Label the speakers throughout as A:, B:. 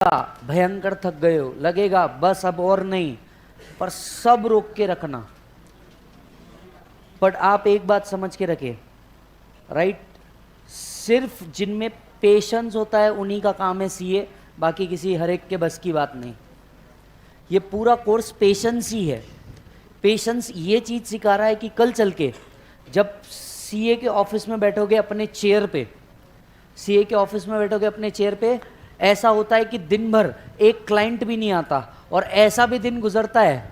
A: भयंकर थक गए हो, लगेगा बस अब और नहीं, पर सब रोक के रखना। बट आप एक बात समझ के रखिए, राइट, सिर्फ जिनमें पेशेंस होता है उन्हीं का काम है सीए, बाकी किसी हर एक के बस की बात नहीं। ये पूरा कोर्स पेशेंस ही है। पेशेंस ये चीज सिखा रहा है कि कल चल के जब सीए के ऑफिस में बैठोगे अपने चेयर पे, सीए के ऑफिस में बैठोगे अपने चेयर पे, ऐसा होता है कि दिन भर एक क्लाइंट भी नहीं आता, और ऐसा भी दिन गुजरता है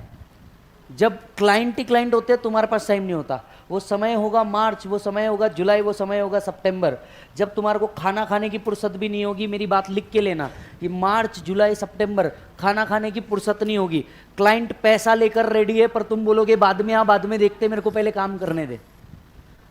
A: जब क्लाइंट ही क्लाइंट होते हैं, तुम्हारे पास टाइम नहीं होता। वो समय होगा मार्च, वो समय होगा जुलाई, वो समय होगा सितंबर, जब तुम्हारे को खाना खाने की फुर्सत भी नहीं होगी। मेरी बात लिख के लेना, ये मार्च जुलाई सितंबर खाना खाने की फुर्सत नहीं होगी। क्लाइंट पैसा लेकर रेडी है, पर तुम बोलोगे बाद में आ, बाद में देखते, मेरे को पहले काम करने दे।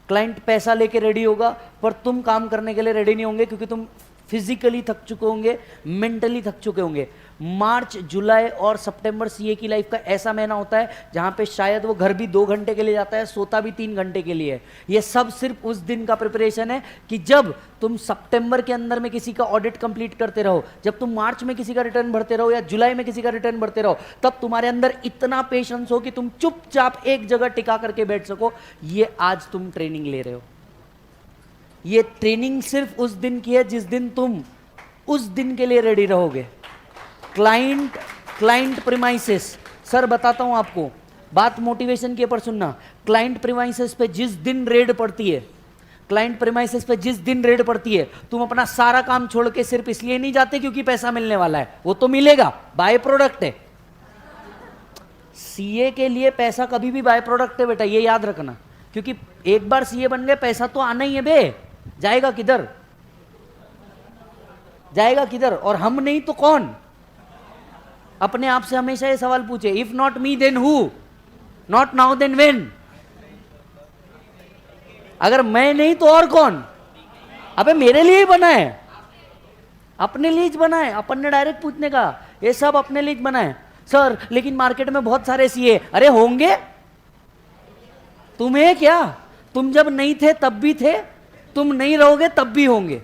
A: क्लाइंट पैसा लेके रेडी होगा, पर तुम काम करने के लिए रेडी नहीं होंगे, क्योंकि तुम फिजिकली थक चुके होंगे, मेंटली थक चुके होंगे। मार्च जुलाई और सितंबर सीए की लाइफ का ऐसा महीना होता है जहां पे शायद वो घर भी 2 घंटे के लिए जाता है, सोता भी 3 घंटे के लिए है। ये सब सिर्फ उस दिन का प्रिपरेशन है कि जब तुम सितंबर के अंदर में किसी का ऑडिट कंप्लीट करते रहो, जब तुम मार्च में किसी का रिटर्न भरते रहो या जुलाई में किसी का रिटर्न भरते रहो, तब तुम्हारे अंदर इतना पेशेंस हो कि तुम चुपचाप एक जगह टिका करके बैठ सको। ये आज तुम ट्रेनिंग ले रहे हो। ये ट्रेनिंग सिर्फ उस दिन की है जिस दिन तुम उस दिन के लिए रेडी रहोगे। क्लाइंट प्रीमाइसेस, सर बताता हूं आपको, बात मोटिवेशन के ऊपर सुनना। क्लाइंट प्रीमाइसेस पे जिस दिन रेड पड़ती है, क्लाइंट प्रीमाइसेस पे जिस दिन रेड पड़ती है, तुम अपना सारा काम छोड़ के सिर्फ इसलिए नहीं जाते क्योंकि पैसा मिलने वाला है, वो तो मिलेगा, बाय प्रोडक्ट है। सीए के लिए पैसा कभी भी बाय प्रोडक्ट है बेटा, ये याद रखना, क्योंकि एक बार सीए बन गए पैसा तो आना ही है बे, जाएगा किधर, जाएगा किधर? और हम नहीं तो कौन? अपने आप से हमेशा ये सवाल पूछे, if not me then who, not now then when. अगर मैं नहीं तो और कौन? अबे मेरे लिए ही बना है, अपने लिए बना है। अपन ने डायरेक्ट पूछने का, ये सब अपने लिए बना है। सर लेकिन मार्केट में बहुत सारे सीए, अरे होंगे, तुम्हें क्या, तुम जब नहीं थे तब भी थे, तुम नहीं रहोगे तब भी होंगे।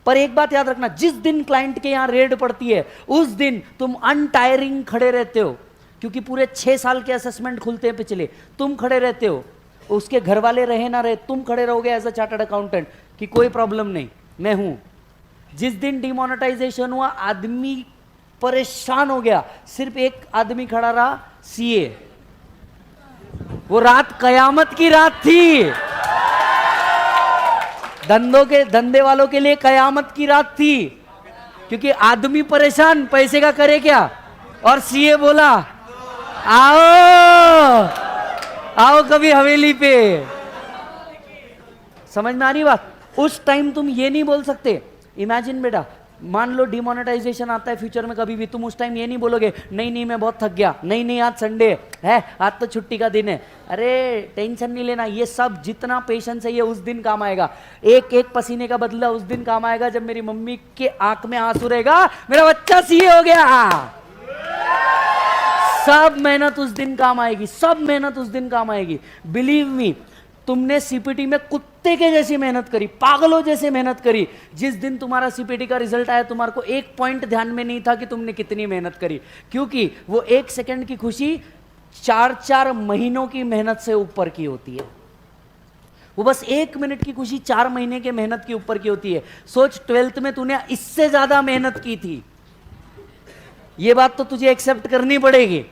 A: पर एक बात याद रखना, जिस दिन क्लाइंट के यहां रेड पड़ती है उस दिन तुम अनटायरिंग खड़े रहते हो, क्योंकि पूरे 6 साल के असेसमेंट खुलते हैं पिछले, तुम खड़े रहते हो। उसके घर वाले रहे ना रहे, तुम खड़े रहोगे एज अ चार्टर्ड अकाउंटेंट कि कोई प्रॉब्लम नहीं, मैं हूं। जिस दिन डिमोनेटाइजेशन हुआ, आदमी परेशान हो गया, सिर्फ एक आदमी खड़ा रहा, सीए। वो रात कयामत की रात थी, धंधे वालों के लिए कयामत की रात थी, क्योंकि आदमी परेशान, पैसे का करे क्या, और सीए बोला आओ आओ कभी हवेली पे। समझ में आ रही बात? उस टाइम तुम ये नहीं बोल सकते। इमेजिन बेटा, मान लो डिमोनेटाइजेशन आता है फ्यूचर में कभी भी, तुम उस टाइम ये नहीं बोलोगे नहीं नहीं मैं बहुत थक गया, नहीं नहीं आज संडे है, आज तो छुट्टी का दिन है। अरे टेंशन नहीं लेना, ये सब जितना पेशेंस है ये उस दिन काम आएगा। एक एक पसीने का बदला उस दिन काम आएगा जब मेरी मम्मी के आंख में आंसू रहेगा, मेरा बच्चा सीए हो गया। सब मेहनत उस दिन काम आएगी, सब मेहनत उस दिन काम आएगी। बिलीव मी, तुमने सीपीटी में कुत्ते के जैसी मेहनत करी, पागलों जैसे मेहनत करी। जिस दिन तुम्हारा सीपीटी का रिजल्ट आया, तुम्हारे को एक पॉइंट ध्यान में नहीं था कि तुमने कितनी मेहनत करी, क्योंकि वो 1 सेकंड की खुशी 4-4 महीनों की मेहनत से ऊपर की होती है। वो बस 1 मिनट की खुशी 4 महीने के मेहनत के ऊपर की होती है। सोच 12th में तूने इससे ज्यादा मेहनत की थी, ये बात तो तुझे एक्सेप्ट करनी पड़ेगी।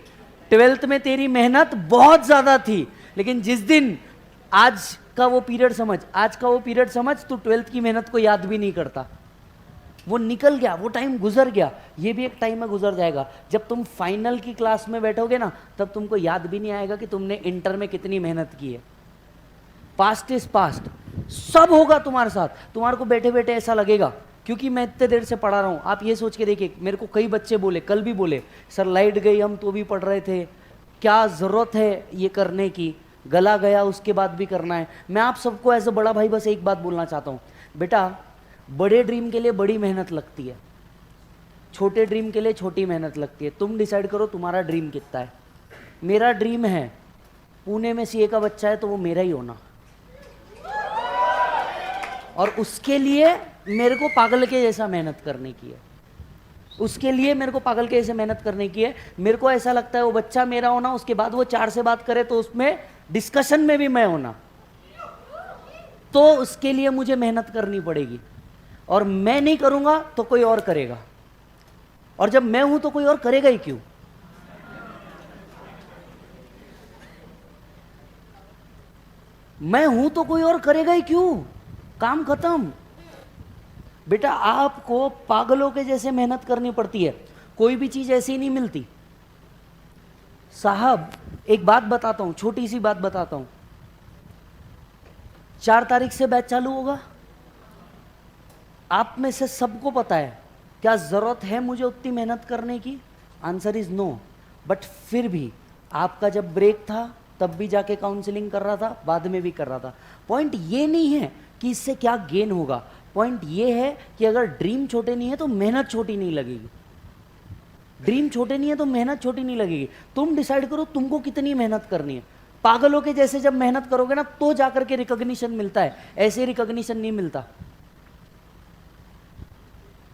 A: 12th में तेरी मेहनत बहुत ज्यादा थी, लेकिन जिस दिन आज का वो पीरियड समझ, आज का वो पीरियड समझ, तू 12th की मेहनत को याद भी नहीं करता। वो निकल गया, वो टाइम गुजर गया। ये भी एक टाइम में गुजर जाएगा। जब तुम फाइनल की क्लास में बैठोगे ना, तब तुमको याद भी नहीं आएगा कि तुमने इंटर में कितनी मेहनत की है। पास्ट इज पास्ट, सब होगा तुम्हारे साथ। तुम्हारे को बैठे बैठे ऐसा लगेगा, क्योंकि मैं इतने देर से पढ़ा रहा हूँ। आप ये सोच के देखिए, मेरे को कई बच्चे बोले, कल भी बोले, सर लाइट गई हम तो भी पढ़ रहे थे, क्या जरूरत है ये करने की, गला गया उसके बाद भी करना है। मैं आप सबको एज अ बड़ा भाई बस एक बात बोलना चाहता हूँ, बेटा बड़े ड्रीम के लिए बड़ी मेहनत लगती है, छोटे ड्रीम के लिए छोटी मेहनत लगती है। तुम डिसाइड करो तुम्हारा ड्रीम कितना है। मेरा ड्रीम है पुणे में सीए का बच्चा है तो वो मेरा ही होना, और उसके लिए मेरे को पागल के जैसा मेहनत करने की है, उसके लिए मेरे को पागल के जैसे मेहनत करने की है। मेरे को ऐसा लगता है वो बच्चा मेरा होना, उसके बाद वो 4 से बात करे तो उसमें डिस्कशन में भी मैं होना, तो उसके लिए मुझे मेहनत करनी पड़ेगी। और मैं नहीं करूंगा तो कोई और करेगा, और जब मैं हूं तो कोई और करेगा ही क्यों? मैं हूं तो कोई और करेगा ही क्यों? काम खत्म। बेटा आपको पागलों के जैसे मेहनत करनी पड़ती है, कोई भी चीज ऐसी नहीं मिलती साहब। एक बात बताता हूं, छोटी सी बात बताता हूं। 4 तारीख से बैच चालू होगा। आप में से सबको पता है क्या जरूरत है मुझे उतनी मेहनत करने की? Answer is no. बट फिर भी आपका जब ब्रेक था तब भी जाके काउंसलिंग कर रहा था, बाद में भी कर रहा था। पॉइंट ये नहीं है कि इससे क्या गेन होगा, पॉइंट ये है कि अगर ड्रीम छोटे नहीं है तो मेहनत छोटी नहीं लगेगी। ड्रीम छोटे नहीं है तो मेहनत छोटी नहीं लगेगी। तुम डिसाइड करो तुमको कितनी मेहनत करनी है। पागलों के जैसे जब मेहनत करोगे ना तो जाकर के रिकॉग्निशन मिलता है, ऐसे रिकॉग्निशन नहीं मिलता।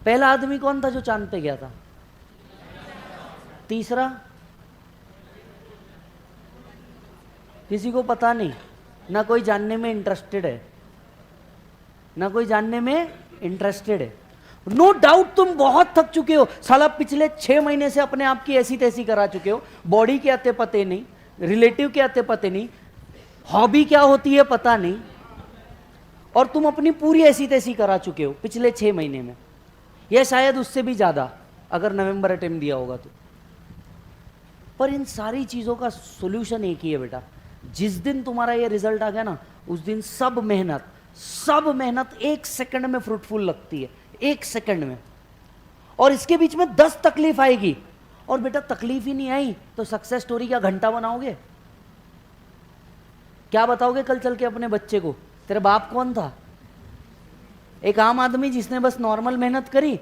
A: पहला आदमी कौन था जो चांद पे गया था? तीसरा किसी को पता नहीं, ना कोई जानने में इंटरेस्टेड है, ना कोई जानने में इंटरेस्टेड है। नो डाउट तुम बहुत थक चुके हो साला, पिछले 6 महीने से अपने आप की ऐसी तैसी करा चुके हो। बॉडी के आते पते नहीं, रिलेटिव के आते पते नहीं, हॉबी क्या होती है पता नहीं, और तुम अपनी पूरी ऐसी तैसी करा चुके हो पिछले 6 महीने में, या शायद उससे भी ज्यादा अगर नवंबर अटेम्प्ट दिया होगा तो। पर इन सारी चीजों का सॉल्यूशन एक ही है बेटा। जिस दिन तुम्हारा ये रिजल्ट आ गया ना, उस दिन सब मेहनत 1 सेकंड में फ्रूटफुल लगती है, 1 सेकंड में। और इसके बीच में 10 तकलीफ आएगी, और बेटा तकलीफ ही नहीं आई तो सक्सेस स्टोरी क्या घंटा बनाओगे? क्या बताओगे कल चल के अपने बच्चे को तेरा बाप कौन था? एक आम आदमी जिसने बस नॉर्मल मेहनत करी,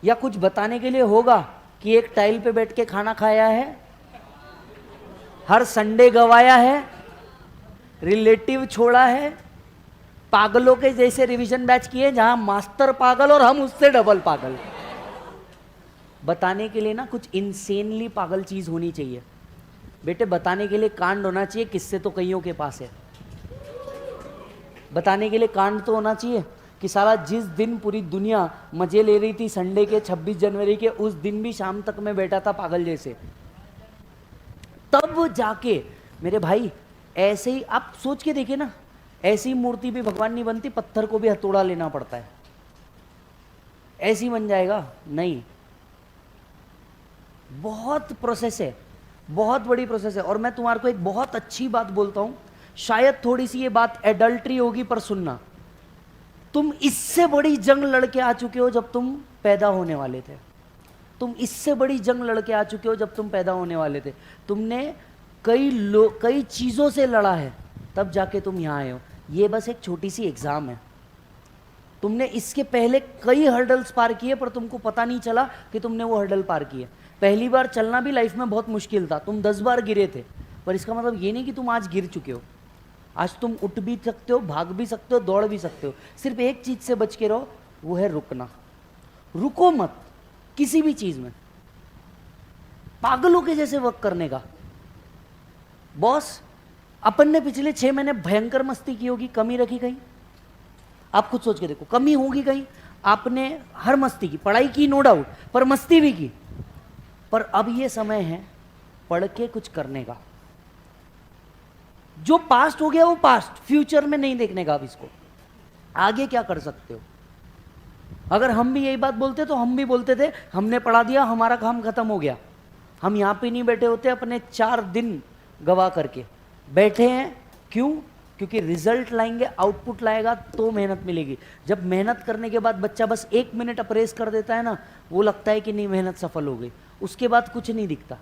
A: या कुछ बताने के लिए होगा कि एक टाइल पे बैठ के खाना खाया है, हर संडे गवाया है, रिलेटिव छोड़ा है, पागलों के जैसे रिवीजन बैच किए जहां मास्टर पागल और हम उससे डबल पागल। बताने के लिए ना कुछ इंसेनली पागल चीज होनी चाहिए बेटे। बताने के लिए कांड होना चाहिए, किससे तो कईयों के पास है। बताने के लिए कांड तो होना चाहिए कि साला जिस दिन पूरी दुनिया मजे ले रही थी संडे के 26 जनवरी के, उस दिन भी शाम तक मैं बैठा था पागल जैसे। तब जाके मेरे भाई, ऐसे ही आप सोच के देखिए ना, ऐसी मूर्ति भी भगवान नहीं बनती, पत्थर को भी हथौड़ा लेना पड़ता है। ऐसी बन जाएगा? नहीं, बहुत प्रोसेस है, बहुत बड़ी प्रोसेस है। और मैं तुम्हारे को एक बहुत अच्छी बात बोलता हूं, शायद थोड़ी सी ये बात एडल्ट्री होगी पर सुनना, तुम इससे बड़ी जंग लड़के आ चुके हो जब तुम पैदा होने वाले थे। तुम इससे बड़ी जंग लड़के आ चुके हो जब तुम पैदा होने वाले थे। तुमने कई चीजों से लड़ा है, तब जाके तुम यहां आए हो। ये बस एक छोटी सी एग्जाम है। तुमने इसके पहले कई हर्डल्स पार किए, पर तुमको पता नहीं चला कि तुमने वो हर्डल पार किए। पहली बार चलना भी लाइफ में बहुत मुश्किल था, तुम 10 बार गिरे थे, पर इसका मतलब ये नहीं कि तुम आज गिर चुके हो। आज तुम उठ भी सकते हो, भाग भी सकते हो, दौड़ भी सकते हो। सिर्फ एक चीज से बच के रहो, वो है रुकना। रुको मत किसी भी चीज में, पागलों के जैसे वर्क करने का। बॉस, अपन ने पिछले 6 महीने भयंकर मस्ती की होगी, कमी रखी कहीं? आप खुद सोच के देखो, कमी होगी कहीं? आपने हर मस्ती की, पढ़ाई की नो डाउट, पर मस्ती भी की। पर अब ये समय है पढ़ के कुछ करने का। जो पास्ट हो गया वो पास्ट, फ्यूचर में नहीं देखने का अब इसको। आगे क्या कर सकते हो? अगर हम भी यही बात बोलते तो हम भी बोलते थे हमने पढ़ा दिया, हमारा काम खत्म हो गया। हम यहां पे नहीं बैठे होते अपने 4 दिन गवा करके। बैठे हैं क्यों? क्योंकि रिजल्ट लाएंगे, आउटपुट लाएगा तो मेहनत मिलेगी। जब मेहनत करने के बाद बच्चा बस 1 मिनट अप्रेस कर देता है ना, वो लगता है कि नहीं मेहनत सफल हो गई, उसके बाद कुछ नहीं दिखता।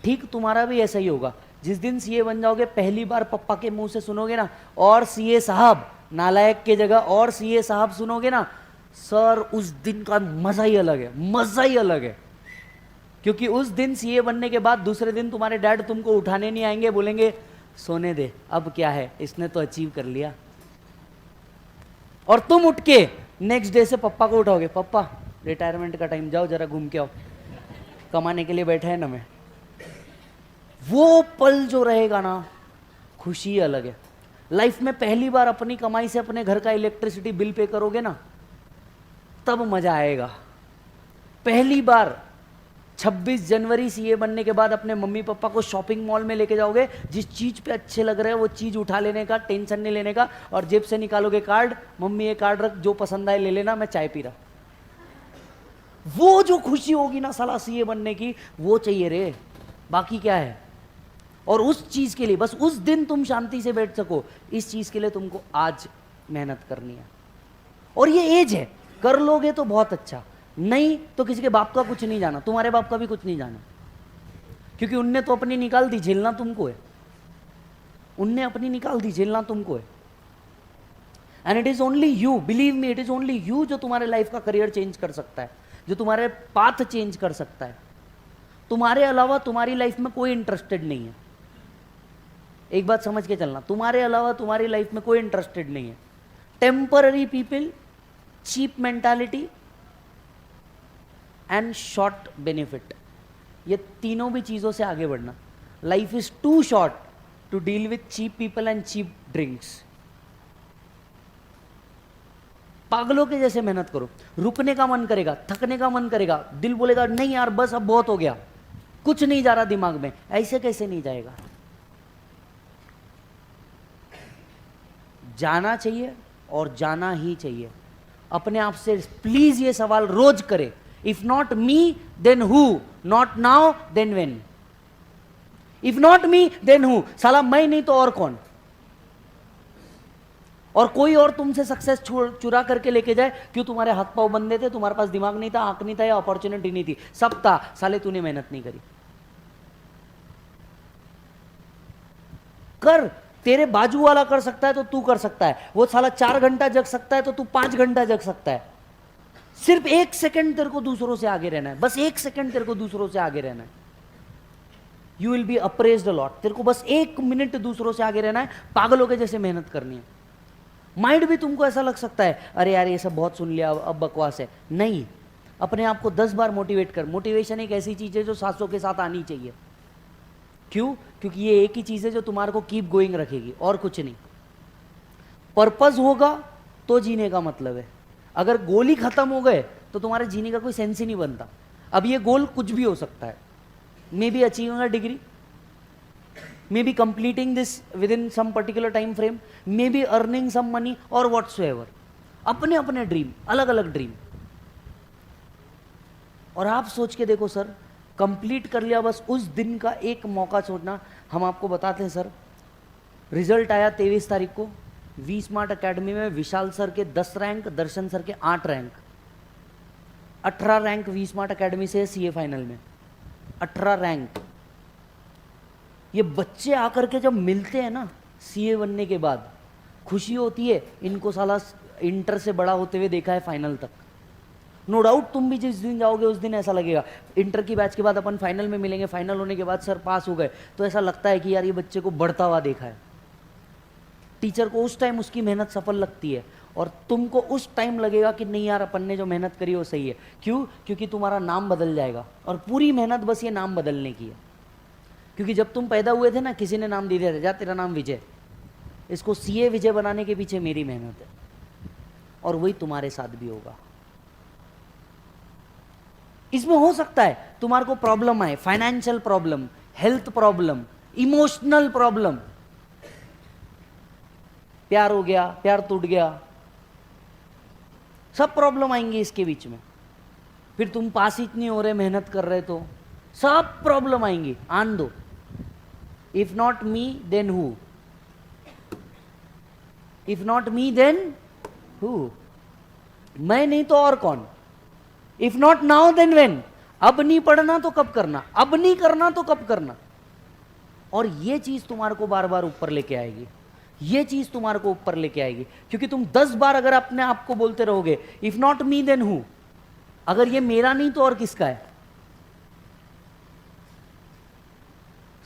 A: ठीक तुम्हारा भी ऐसा ही होगा। जिस दिन सीए बन जाओगे, पहली बार पप्पा के मुंह से सुनोगे ना, और सीए साहब, नालायक के जगह और सीए साहब सुनोगे ना, सर, उस दिन का मजा ही अलग है, मजा ही अलग है। क्योंकि उस दिन सीए बनने के बाद दूसरे दिन तुम्हारे डैड तुमको उठाने नहीं आएंगे, बोलेंगे सोने दे, अब क्या है, इसने तो अचीव कर लिया। और तुम उठ के नेक्स्ट डे से पप्पा को उठाओगे, पप्पा रिटायरमेंट का टाइम, जाओ जरा घूम के आओ, कमाने के लिए बैठे हैं ना मैं। वो पल जो रहेगा ना, खुशी अलग है। लाइफ में पहली बार अपनी कमाई से अपने घर का इलेक्ट्रिसिटी बिल पे करोगे ना, तब मजा आएगा। पहली बार 26 जनवरी सीए बनने के बाद अपने मम्मी पापा को शॉपिंग मॉल में लेके जाओगे, जिस चीज पे अच्छे लग रहे हैं वो चीज उठा लेने का, टेंशन नहीं लेने का, और जेब से निकालोगे कार्ड, मम्मी ये कार्ड रख, जो पसंद आए ले लेना, मैं चाय पी रहा। वो जो खुशी होगी ना साला सीए बनने की, वो चाहिए रे, बाकी क्या है। और उस चीज के लिए बस उस दिन तुम शांति से बैठ सको, इस चीज के लिए तुमको आज मेहनत करनी है। और ये एज है, कर लोगे तो बहुत अच्छा, नहीं तो किसी के बाप का कुछ नहीं जाना, तुम्हारे बाप का भी कुछ नहीं जाना, क्योंकि उनने तो अपनी निकाल दी, झेलना तुमको है। उनने अपनी निकाल दी, झेलना तुमको है। And it is only you, believe me, it is only you जो तुम्हारे लाइफ का करियर चेंज कर सकता है, जो तुम्हारे पाथ चेंज कर सकता है। तुम्हारे अलावा तुम्हारी लाइफ में कोई इंटरेस्टेड नहीं है। एक बात समझ के चलना, तुम्हारे अलावा तुम्हारी लाइफ में कोई इंटरेस्टेड नहीं है। Temporary people, cheap mentality and short benefit, ये तीनों भी चीजों से आगे बढ़ना। Life is too short to deal with cheap people and cheap drinks. पागलों के जैसे मेहनत करो, रुकने का मन करेगा, थकने का मन करेगा, दिल बोलेगा नहीं यार बस अब बहुत हो गया, कुछ नहीं जा रहा दिमाग में, ऐसे कैसे नहीं जाएगा। जाना चाहिए और जाना ही चाहिए। अपने आप से प्लीज ये सवाल रोज करे, if not me then who, not now then when. If not me then who, साला मैं नहीं तो और कौन। और कोई और तुमसे सक्सेस चुरा करके लेके जाए, क्यों? तुम्हारे हाथ पांव बंदे थे, तुम्हारे पास दिमाग नहीं था, आंख नहीं था, या अपॉर्चुनिटी नहीं थी, सब था, साले तूने मेहनत नहीं करी। कर, तेरे बाजू वाला कर सकता है तो तू कर सकता है। वो साला 4 घंटा जग सकता है तो तू 5 घंटा जग सकता है। सिर्फ 1 सेकंड तेरे को दूसरों से आगे रहना है, बस 1 सेकंड तेरे को दूसरों से आगे रहना है। You will be appraised a lot. तेरे को बस 1 मिनट दूसरों से आगे रहना है, पागलों के जैसे मेहनत करनी है। माइंड भी तुमको ऐसा लग सकता है, अरे यार ये सब बहुत सुन लिया, अब बकवास है। नहीं, अपने आप को 10 बार मोटिवेट कर। मोटिवेशन एक ऐसी चीज है जो सांसों के साथ आनी चाहिए। क्यों? क्योंकि ये एक ही चीज है जो तुम्हारे को कीप गोइंग रखेगी, और कुछ नहीं। पर्पस होगा तो जीने का मतलब है। अगर गोल ही खत्म हो गए तो तुम्हारे जीने का कोई सेंस ही नहीं बनता। अब ये गोल कुछ भी हो सकता है, maybe achieving a degree, maybe completing this within some particular time frame, maybe earning some money और व्हाट्सोएवर। अपने अपने ड्रीम, अलग अलग ड्रीम। और आप सोच के देखो सर, कंप्लीट कर लिया, बस उस दिन का एक मौका छोड़ना। हम आपको बताते हैं सर, रिजल्ट आया 23 तारीख को, वी स्मार्ट अकेडमी में विशाल सर के 10 रैंक, दर्शन सर के 8 rank, 18 rank V smart academy से सीए फाइनल में, 18 रैंक। ये बच्चे आकर के जब मिलते हैं ना सीए बनने के बाद, खुशी होती है। इनको साला इंटर से बड़ा होते हुए देखा है फाइनल तक। नो डाउट तुम भी जिस दिन जाओगे उस दिन ऐसा लगेगा। इंटर की बैच के बाद अपन फाइनल में मिलेंगे, फाइनल होने के बाद सर पास हो गए, तो ऐसा लगता है कि यार ये बच्चे को बढ़ता हुआ देखा है। टीचर को उस टाइम उसकी मेहनत सफल लगती है, और तुमको उस टाइम लगेगा कि नहीं यार अपन ने जो मेहनत करी वो सही है। क्यों? क्योंकि तुम्हारा नाम बदल जाएगा, और पूरी मेहनत बस ये नाम बदलने की है। क्योंकि जब तुम पैदा हुए थे ना, किसी ने नाम दे दिया था, जा तेरा नाम विजय, इसको सीए विजय बनाने के पीछे मेरी मेहनत है, और वही तुम्हारे साथ भी होगा। इसमें हो सकता है तुम्हारे को प्रॉब्लम आए, financial problem, health problem, emotional problem, प्यार हो गया, प्यार टूट गया, सब प्रॉब्लम आएंगे इसके बीच में। फिर तुम पास ही इतनी हो रहे, मेहनत कर रहे, तो सब प्रॉब्लम आएंगी, आन दो। If not me then who, if not me then who, मैं नहीं तो और कौन। If not now then when, अब नहीं पढ़ना तो कब करना, अब नहीं करना तो कब करना। और ये चीज तुम्हारे को बार बार ऊपर लेके आएगी, ये चीज तुम्हारे को ऊपर लेके आएगी। क्योंकि तुम 10 बार अगर अपने आप को बोलते रहोगे if not me then who, अगर ये मेरा नहीं तो और किसका है।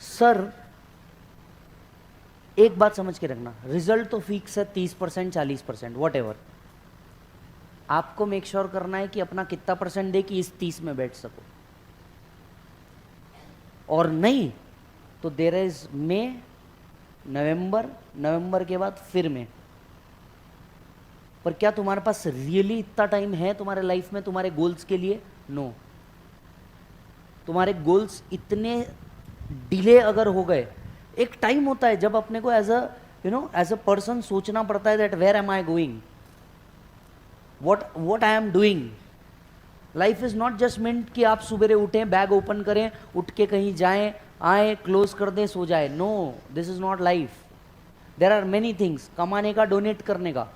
A: सर एक बात समझ के रखना, रिजल्ट तो फिक्स है 30%, 40%, वॉट एवर। आपको मेक श्योर करना है कि अपना कितना % दे कि इस 30 में बैठ सको, और नहीं तो देयर इज मई, नवंबर के बाद फिर मई। पर क्या तुम्हारे पास रियली इतना टाइम है तुम्हारे लाइफ में तुम्हारे गोल्स के लिए? नो। तुम्हारे गोल्स इतने डिले अगर हो गए, एक टाइम होता है जब अपने को एज अ पर्सन सोचना पड़ता है that where am I going, what I am doing. Life is not just meant कि आप सुबह उठें, बैग ओपन करें, उठ के कहीं जाएं, आए, क्लोज कर दें, सो जाए। No, this is not life. There are many things, कमाने का, डोनेट करने का,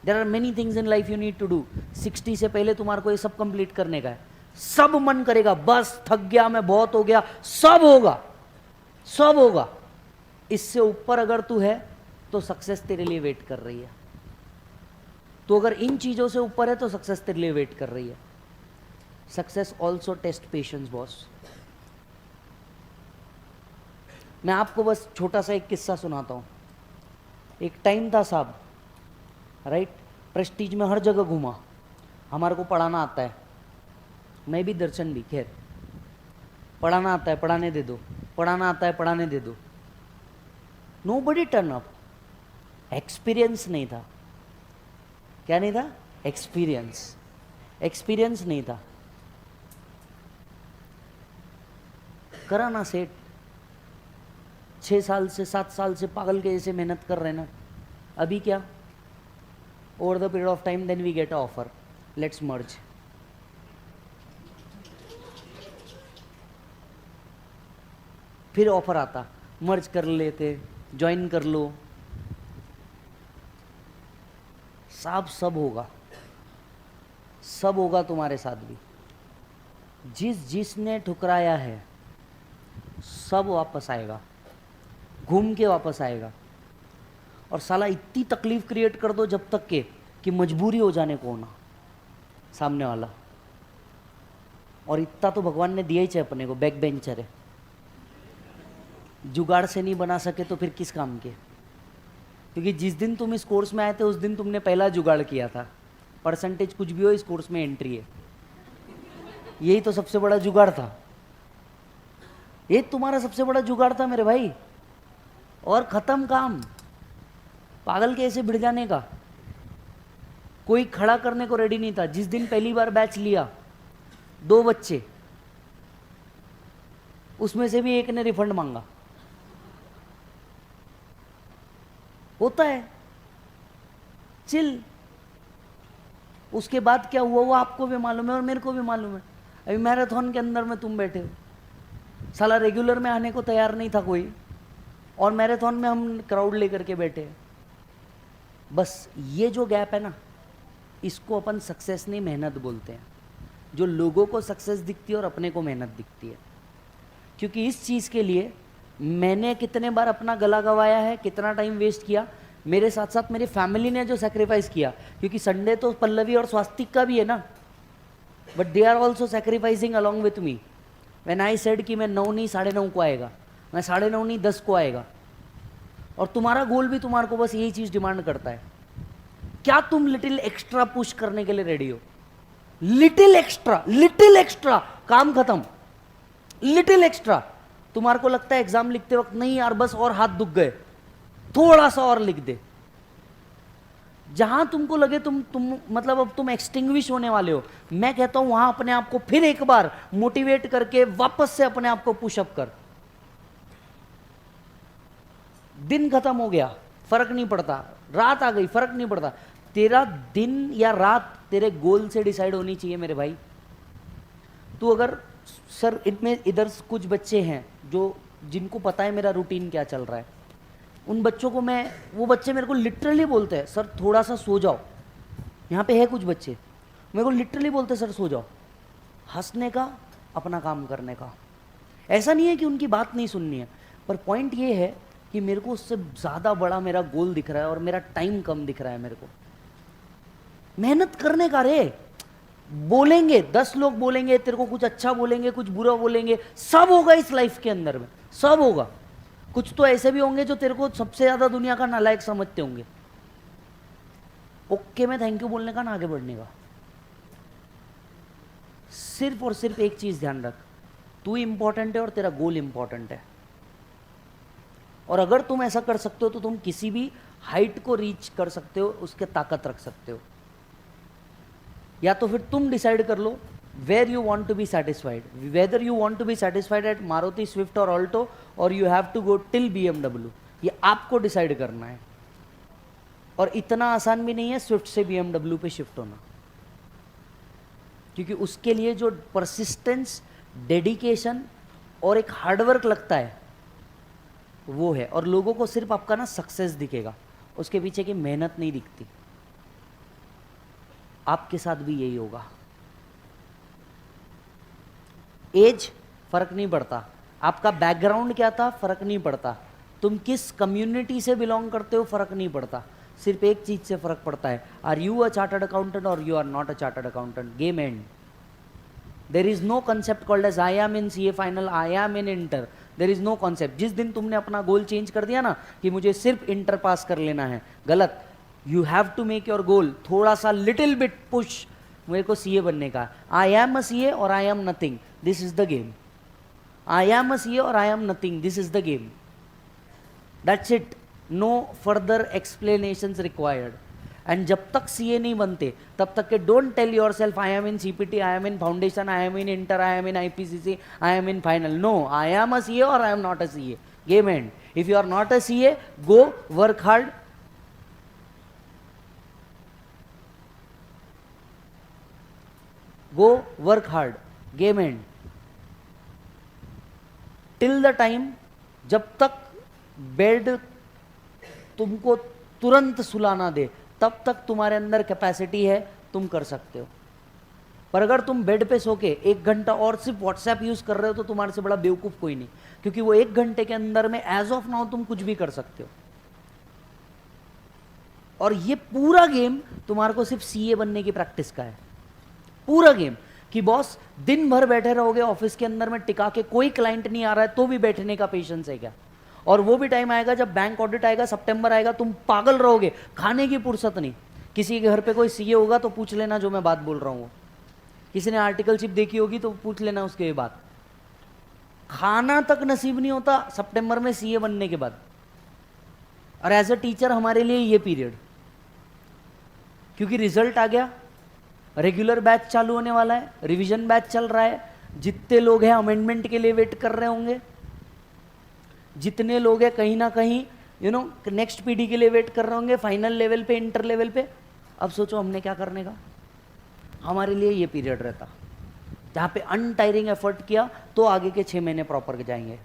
A: there are many things in life you need to do. 60 से पहले तुम्हारे को ये सब कंप्लीट करने का है। सब मन करेगा बस थक गया मैं, बहुत हो गया, सब होगा, सब होगा। इससे ऊपर अगर तू है तो सक्सेस तेरे लिए वेट कर रही है। तो अगर इन चीजों से ऊपर है तो सक्सेस तेरे लिए वेट कर रही है। Success also test patience boss. मैं आपको बस छोटा सा एक किस्सा सुनाता हूं। एक टाइम था साहब, राइट, प्रेस्टीज में हर जगह घूमा, हमारे को पढ़ाना आता है, मैं भी, दर्शन भी, खैर पढ़ाना आता है, पढ़ाने दे दो, पढ़ाना आता है, पढ़ाने दे दो। Nobody turn up. एक्सपीरियंस नहीं था। क्या नहीं था? एक्सपीरियंस। एक्सपीरियंस नहीं था। करा ना सेट, 6 साल से 7 साल से पागल के जैसे मेहनत कर रहे ना। अभी क्या? Over the period of time then we get a offer, let's merge. फिर ऑफर आता, मर्ज कर लेते, ज्वाइन कर लो। साहब सब होगा, सब होगा तुम्हारे साथ भी। जिसने ठुकराया है सब वापस आएगा, घूम के वापस आएगा। और साला इतनी तकलीफ क्रिएट कर दो जब तक के कि मजबूरी हो जाने को ना सामने वाला। और इतना तो भगवान ने दिया ही चाहिए अपने को, बैक बेंचर है। जुगाड़ से नहीं बना सके तो फिर किस काम के? क्योंकि जिस दिन तुम इस कोर्स में आए थे उस दिन तुमने पहला जुगाड़ किया था। परसेंटेज कुछ भी हो, इस कोर्स में एंट्री है, यही तो सबसे बड़ा जुगाड़ था। ये तुम्हारा सबसे बड़ा जुगाड़ था मेरे भाई। और खत्म काम। पागल के ऐसे भिड़ जाने का कोई खड़ा करने को रेडी नहीं था। जिस दिन पहली बार बैच लिया, 2 बच्चे, उसमें से भी एक ने रिफंड मांगा। होता है, चिल। उसके बाद क्या हुआ वो आपको भी मालूम है और मेरे को भी मालूम है। अभी मैराथन के अंदर में तुम बैठे हो, साला रेगुलर में आने को तैयार नहीं था कोई, और मैराथन में हम क्राउड लेकर के बैठे। बस ये जो गैप है ना, इसको अपन सक्सेस नहीं मेहनत बोलते हैं। जो लोगों को सक्सेस दिखती है और अपने को मेहनत दिखती है। क्योंकि इस चीज़ के लिए मैंने कितने बार अपना गला गवाया है, कितना टाइम वेस्ट किया। मेरे साथ साथ मेरी फैमिली ने जो सेक्रीफाइस किया, क्योंकि संडे तो पल्लवी और स्वास्तिक का भी है ना, but they are also sacrificing along with me. When I said कि मैं 9 नहीं 9:30 को आएगा, मैं 9:30 नहीं 10 को आएगा। और तुम्हारा गोल भी तुम्हारे को बस यही चीज़ डिमांड करता है। क्या तुम लिटिल एक्स्ट्रा पुश करने के लिए रेडी हो? लिटिल एक्स्ट्रा, काम खत्म। Little extra. तुम्हारे को लगता है एग्जाम लिखते वक्त नहीं यार बस और हाथ दुख गए, थोड़ा सा और लिख दे। जहां तुमको लगे तुम मतलब अब तुम एक्सटिंग्विश होने वाले हो, मैं कहता हूं वहां अपने आप को फिर एक बार मोटिवेट करके वापस से अपने आप को पुशअप कर। दिन खत्म हो गया, फर्क नहीं पड़ता, रात आ गई, फर्क नहीं पड़ता। तेरा दिन या रात तेरे गोल से डिसाइड होनी चाहिए मेरे भाई। तू अगर, सर इनमें इधर कुछ बच्चे हैं जो जिनको पता है मेरा रूटीन क्या चल रहा है, उन बच्चों को मैं, वो बच्चे मेरे को लिटरली बोलते हैं सर थोड़ा सा सो जाओ। यहाँ पे है कुछ बच्चे मेरे को लिटरली बोलते हैं सर सो जाओ। हंसने का, अपना काम करने का। ऐसा नहीं है कि उनकी बात नहीं सुननी है, पर पॉइंट ये है कि मेरे को उससे ज़्यादा बड़ा मेरा गोल दिख रहा है और मेरा टाइम कम दिख रहा है मेरे को। मेहनत करने का रे। बोलेंगे 10 लोग बोलेंगे, तेरे को कुछ अच्छा बोलेंगे, कुछ बुरा बोलेंगे, सब होगा इस लाइफ के अंदर में, सब होगा। कुछ तो ऐसे भी होंगे जो तेरे को सबसे ज्यादा दुनिया का नालायक समझते होंगे, ओके में थैंक यू बोलने का ना आगे बढ़ने का। सिर्फ और सिर्फ एक चीज ध्यान रख, तू इंपॉर्टेंट है और तेरा गोल इंपॉर्टेंट है। और अगर तुम ऐसा कर सकते हो तो तुम किसी भी हाइट को रीच कर सकते हो, उसके ताकत रख सकते हो। या तो फिर तुम डिसाइड कर लो where you want to be satisfied, whether you want to be satisfied at Maruti Swift or Alto or you have to go till BMW, ये आपको डिसाइड करना है। और इतना आसान भी नहीं है स्विफ्ट से BMW पे शिफ्ट होना, क्योंकि उसके लिए जो परसिस्टेंस, डेडिकेशन और एक हार्डवर्क लगता है वो है। और लोगों को सिर्फ आपका ना सक्सेस दिखेगा, उसके पीछे की मेहनत नहीं दिखती। आपके साथ भी यही होगा। एज फर्क नहीं पड़ता, आपका बैकग्राउंड क्या था फर्क नहीं पड़ता, तुम किस कम्युनिटी से बिलोंग करते हो फर्क नहीं पड़ता। सिर्फ एक चीज से फर्क पड़ता है, are you a chartered accountant और you are not a chartered accountant. Game end. There is no concept called as I am in CA final, I am in inter. There is no concept. जिस दिन तुमने अपना गोल change कर दिया ना कि मुझे सिर्फ इंटर पास कर लेना है, गलत। You have to make your goal थोड़ा सा लिटिल बिट पुश, मेरे को सीए बनने का। आई एम अ सीए और I am nothing, this is the game. I am a CA और I am nothing, this is the game. That's it, no further explanations required. And जब तक सीए नहीं बनते तब तक के don't tell yourself I am in CPT, I am in foundation, I am in inter, I am in IPCC, I am in final. No, I am a CA और I am not a CA. Game end. If you are not a CA, go work hard. Go work hard. Game end. Till the time जब तक bed तुमको तुरंत सुलाना दे तब तक तुम्हारे अंदर capacity है, तुम कर सकते हो। पर अगर तुम बेड पे सो के 1 घंटा और सिर्फ व्हाट्सएप यूज कर रहे हो तो तुम्हारे से बड़ा बेवकूफ कोई नहीं, क्योंकि वो 1 घंटे के अंदर में एज ऑफ नाउ तुम कुछ भी कर सकते हो। और ये पूरा गेम तुम्हारे को सिर्फ सीए बनने की प्रैक्टिस का है, पूरा गेम। कि बॉस दिन भर बैठे रहोगे ऑफिस के अंदर में टिका के, कोई क्लाइंट नहीं आ रहा है तो भी बैठने का पेशेंस है क्या? और वो भी टाइम आएगा जब बैंक ऑडिट आएगा, सितंबर आएगा, तुम पागल रहोगे, खाने की फुर्सत नहीं। किसी के घर पे कोई सीए होगा तो पूछ लेना जो मैं बात बोल रहा हूँ। किसी ने आर्टिकलशिप देखी होगी तो पूछ लेना उसके बाद। खाना तक नसीब नहीं होता सितंबर में सीए बनने के बाद। और एज अ टीचर हमारे लिए ये पीरियड, क्योंकि रिजल्ट आ गया, रेगुलर बैच चालू होने वाला है, रिवीजन बैच चल रहा है। जितने लोग हैं अमेंडमेंट के लिए वेट कर रहे होंगे, जितने लोग हैं कहीं ना कहीं नेक्स्ट पीढ़ी के लिए वेट कर रहे होंगे, फाइनल लेवल पे, इंटर लेवल पे। अब सोचो हमने क्या करने का। हमारे लिए ये पीरियड रहता जहाँ पे अनटायरिंग एफर्ट किया तो आगे के 6 महीने प्रॉपर जाएंगे।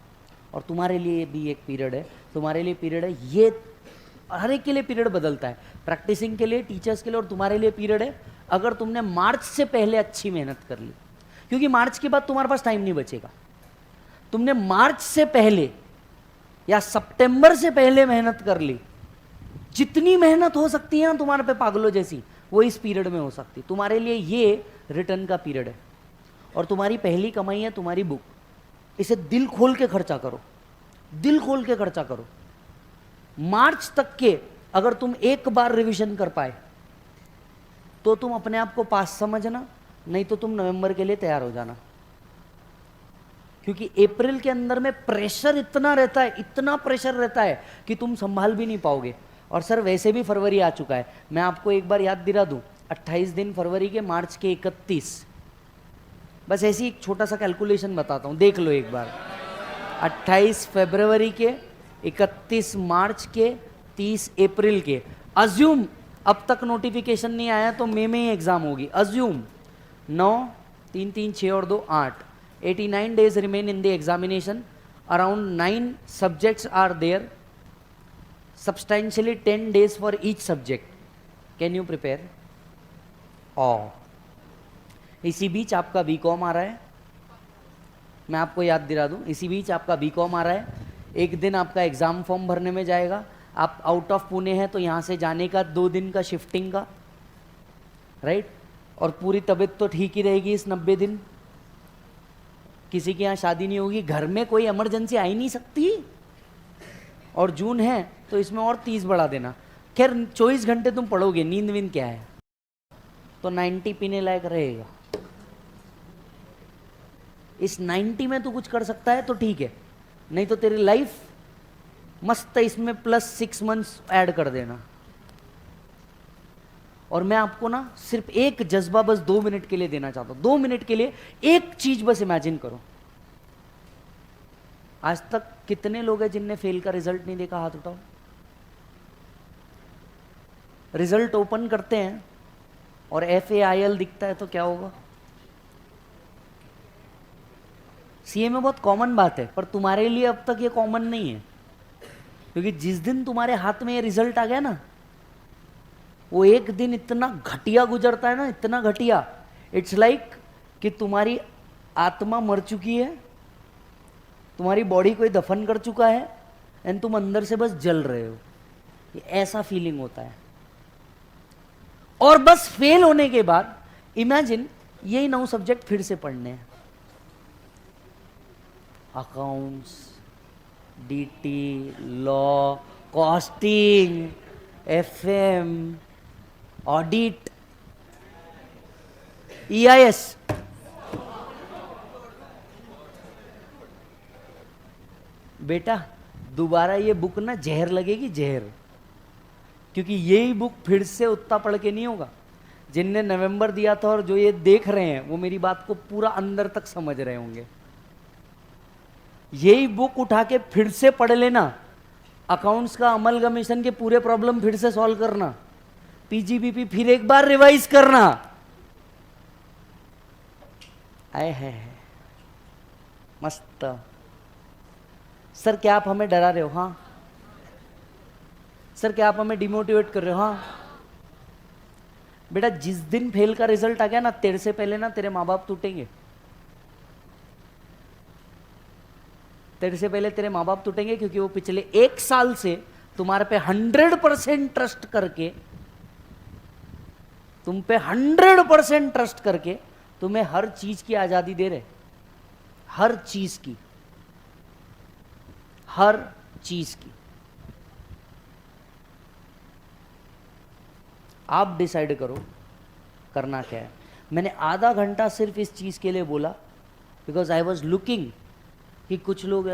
A: और तुम्हारे लिए भी एक पीरियड है, तुम्हारे लिए पीरियड है। ये हर एक के लिए पीरियड बदलता है, प्रैक्टिसिंग के लिए, टीचर्स के लिए, और तुम्हारे लिए पीरियड है अगर तुमने मार्च से पहले अच्छी मेहनत कर ली, क्योंकि मार्च के बाद तुम्हारे पास टाइम नहीं बचेगा। तुमने मार्च से पहले या सितंबर से पहले मेहनत कर ली, जितनी मेहनत हो सकती है ना तुम्हारे पे पागलों जैसी, वो इस पीरियड में हो सकती। तुम्हारे लिए ये रिटर्न का पीरियड है और तुम्हारी पहली कमाई है तुम्हारी बुक। इसे दिल खोल के खर्चा करो, दिल खोल के खर्चा करो। मार्च तक के अगर तुम एक बार रिवीजन कर पाए तो तुम अपने आप को पास समझना, नहीं तो तुम नवंबर के लिए तैयार हो जाना। क्योंकि अप्रैल के अंदर में प्रेशर इतना रहता है, इतना प्रेशर रहता है कि तुम संभाल भी नहीं पाओगे। और सर वैसे भी फरवरी आ चुका है, मैं आपको एक बार याद दिला दूं, 28 दिन फरवरी के, मार्च के 31। बस ऐसी एक छोटा सा कैलकुलेशन बताता हूं, देख लो एक बार। 28 फरवरी के, 31 मार्च के, 30 अप्रैल के। अज्यूम अब तक नोटिफिकेशन नहीं आया तो मई में ही एग्जाम होगी। अज्यूम 9, 3, 3, 6 और 2, 8, 89 days remain in the examination. Around 9 subjects are there. Substantially 10 days for each subject. Can you prepare? इसी बीच आपका बीकॉम आ रहा है, मैं आपको याद दिला दूं, इसी बीच आपका बीकॉम आ रहा है। एक दिन आपका एग्जाम फॉर्म भरने में जाएगा। आप आउट ऑफ पुणे हैं तो यहाँ से जाने का 2 दिन का शिफ्टिंग का, राइट। और पूरी तबीयत तो ठीक ही रहेगी इस 90 दिन। किसी के यहाँ शादी नहीं होगी, घर में कोई इमरजेंसी आ ही नहीं सकती। और जून है तो इसमें और 30 बढ़ा देना। खैर 24 घंटे तुम पढ़ोगे, नींद वींद क्या है, तो 90 पीने लायक रहेगा। इस 90 में तू कुछ कर सकता है तो ठीक है, नहीं तो तेरी लाइफ मस्त है, इसमें +6 मंथ्स ऐड कर देना। और मैं आपको ना सिर्फ एक जज्बा बस 2 मिनट के लिए देना चाहता हूं। 2 मिनट के लिए एक चीज बस इमेजिन करो। आज तक कितने लोग हैं जिनने फेल का रिजल्ट नहीं देखा? हाथ उठाओ। रिजल्ट ओपन करते हैं और FAIL दिखता है तो क्या होगा? CA में बहुत कॉमन बात है, पर तुम्हारे लिए अब तक ये कॉमन नहीं है, क्योंकि जिस दिन तुम्हारे हाथ में ये रिजल्ट आ गया ना, वो एक दिन इतना घटिया गुजरता है ना, इतना घटिया, इट्स लाइक कि तुम्हारी आत्मा मर चुकी है, तुम्हारी बॉडी कोई दफन कर चुका है, एंड तुम अंदर से बस जल रहे हो। ये ऐसा फीलिंग होता है। और बस फेल होने के बाद इमेजिन यही 9 सब्जेक्ट फिर से पढ़ने हैं। Accounts, DT, law, costing, FM, audit, EIS। बेटा दोबारा ये बुक ना जहर लगेगी, जहर, क्योंकि यही बुक फिर से उतना पढ़ के नहीं होगा। जिनने नवंबर दिया था और जो ये देख रहे हैं वो मेरी बात को पूरा अंदर तक समझ रहे होंगे। यही बुक उठा के फिर से पढ़ लेना, अकाउंट्स का अमलगमेशन के पूरे प्रॉब्लम फिर से सॉल्व करना, PGBP फिर एक बार रिवाइज करना। आए है मस्त। सर क्या आप हमें डरा रहे हो? हाँ। सर क्या आप हमें डिमोटिवेट कर रहे हो? हाँ। बेटा जिस दिन फेल का रिजल्ट आ गया ना, तेरे से पहले ना तेरे माँ बाप टूटेंगे। तेरे से पहले तेरे माँ बाप टूटेंगे, क्योंकि वो पिछले 1 साल से तुम्हारे पे 100% ट्रस्ट करके, तुम पे 100% ट्रस्ट करके तुम्हें हर चीज की आजादी दे रहे, हर चीज की, हर चीज की। आप डिसाइड करो करना क्या है। मैंने आधा घंटा सिर्फ इस चीज के लिए बोला, बिकॉज आई वॉज लुकिंग कि कुछ लोग